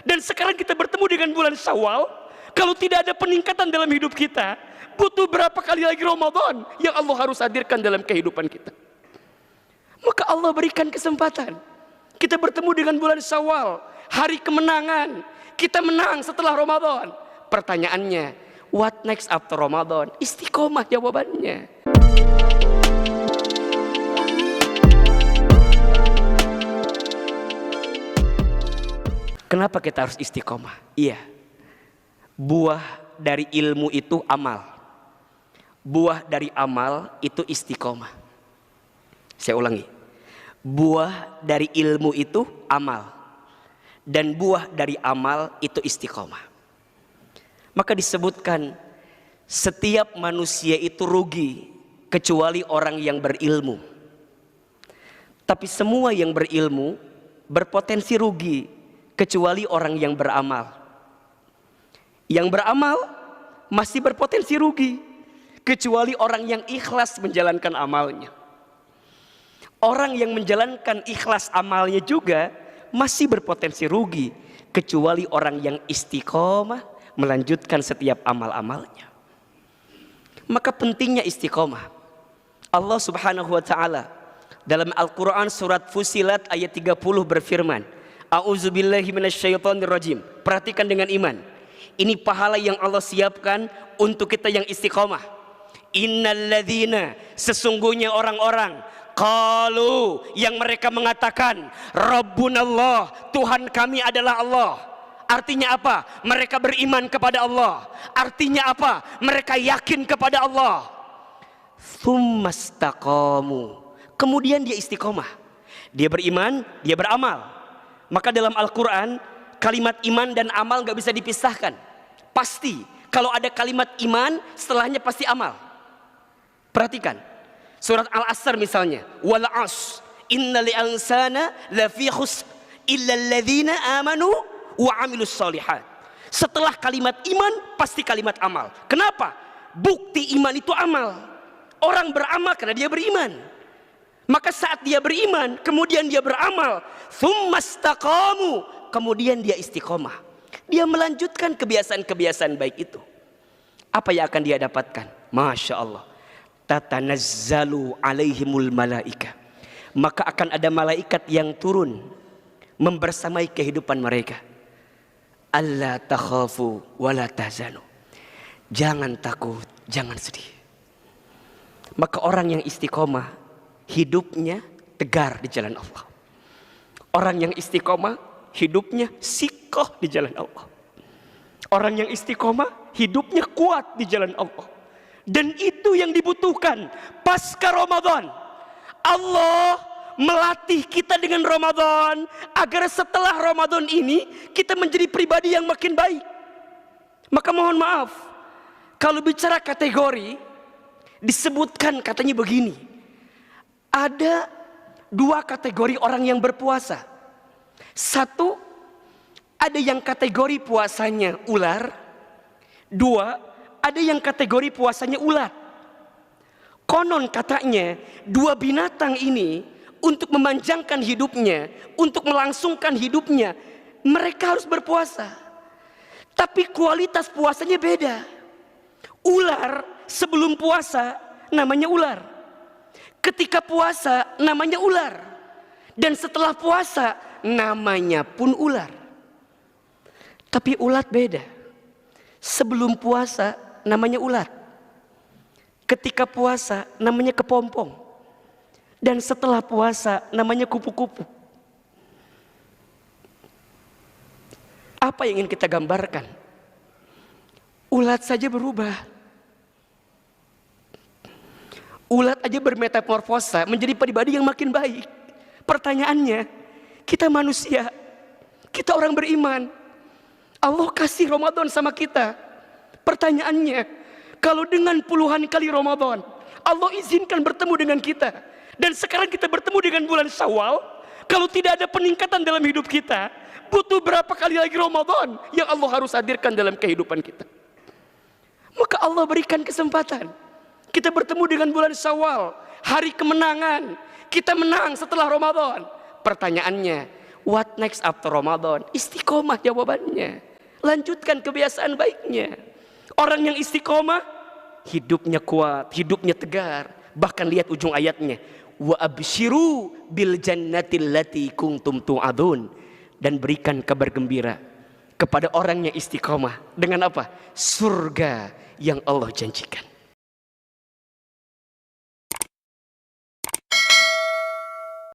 Dan sekarang kita bertemu dengan bulan Syawal. Kalau tidak ada peningkatan dalam hidup kita, butuh berapa kali lagi Ramadan yang Allah harus hadirkan dalam kehidupan kita? Maka Allah berikan kesempatan. Kita bertemu dengan bulan Syawal, hari kemenangan. Kita menang setelah Ramadan. Pertanyaannya, what next after Ramadan? Istiqomah jawabannya. Kenapa kita harus istiqomah? Iya. Buah dari ilmu itu amal. Buah dari amal itu istiqomah. Saya ulangi. Buah dari ilmu itu amal. Dan buah dari amal itu istiqomah. Maka disebutkan setiap manusia itu rugi kecuali orang yang berilmu. Tapi semua yang berilmu berpotensi rugi kecuali orang yang beramal. Yang beramal masih berpotensi rugi kecuali orang yang ikhlas menjalankan amalnya. Orang yang menjalankan ikhlas amalnya juga masih berpotensi rugi kecuali orang yang istiqomah melanjutkan setiap amal-amalnya. Maka pentingnya istiqomah. Allah Subhanahu wa taala dalam Al-Qur'an surat Fussilat ayat 30 berfirman, A'udzubillahi minasyaitonirrajim. Perhatikan dengan iman. Ini pahala yang Allah siapkan untuk kita yang istiqomah. Innalladzina, sesungguhnya orang-orang, qalu, yang mereka mengatakan, Rabbunallah, Tuhan kami adalah Allah. Artinya apa? Mereka beriman kepada Allah. Artinya apa? Mereka yakin kepada Allah. Tsumastaqamu. Kemudian dia istiqomah. Dia beriman, dia beramal. Maka dalam Al-Quran kalimat iman dan amal gak bisa dipisahkan. Pasti kalau ada kalimat iman setelahnya pasti amal. Perhatikan surat Al-Asr misalnya, wal as innal insana lafi khusr illa alladzina amanu wa amilus shalihat. Setelah kalimat iman pasti kalimat amal. Kenapa? Bukti iman itu amal. Orang beramal karena dia beriman. Maka saat dia beriman, kemudian dia beramal, tsumastaqamu, kemudian dia istiqomah. Dia melanjutkan kebiasaan-kebiasaan baik itu. Apa yang akan dia dapatkan? Masya Allah. Tatanazzalu alaihimul malaika. Maka akan ada malaikat yang turun membersamai kehidupan mereka. Alla takhafu wala tahzanu. Jangan takut, jangan sedih. Maka orang yang istiqomah hidupnya tegar di jalan Allah. Orang yang istiqomah hidupnya sikoh di jalan Allah. Orang yang istiqomah hidupnya kuat di jalan Allah. Dan itu yang dibutuhkan pasca Ramadan. Allah melatih kita dengan Ramadan agar setelah Ramadan ini kita menjadi pribadi yang makin baik. Maka mohon maaf, kalau bicara kategori disebutkan katanya begini. Ada dua kategori orang yang berpuasa. Satu, ada yang kategori puasanya ular. Dua, ada yang kategori puasanya ulat. Konon katanya dua binatang ini untuk memanjangkan hidupnya, untuk melangsungkan hidupnya, mereka harus berpuasa. Tapi kualitas puasanya beda. Ular sebelum puasa namanya ular. Ketika puasa namanya ular. Dan setelah puasa namanya pun ular. Tapi ulat beda. Sebelum puasa namanya ulat. Ketika puasa namanya kepompong. Dan setelah puasa namanya kupu-kupu. Apa yang ingin kita gambarkan? Ulat saja berubah. Ulat aja bermetamorfosa menjadi pribadi yang makin baik. Pertanyaannya, kita manusia, kita orang beriman. Allah kasih Ramadan sama kita. Pertanyaannya, kalau dengan puluhan kali Ramadan, Allah izinkan bertemu dengan kita. Dan sekarang kita bertemu dengan bulan Syawal. Kalau tidak ada peningkatan dalam hidup kita, butuh berapa kali lagi Ramadan yang Allah harus hadirkan dalam kehidupan kita. Maka Allah berikan kesempatan. Kita bertemu dengan bulan Syawal, hari kemenangan. Kita menang setelah Ramadan. Pertanyaannya, What next after Ramadan? Istiqomah jawabannya. Lanjutkan kebiasaan baiknya. Orang yang istiqomah, hidupnya kuat, hidupnya tegar. Bahkan lihat ujung ayatnya. Wa abshiru bil jannatil lati kuntum tu'adun. Dan berikan kabar gembira kepada orang yang istiqomah. Dengan apa? Surga yang Allah janjikan.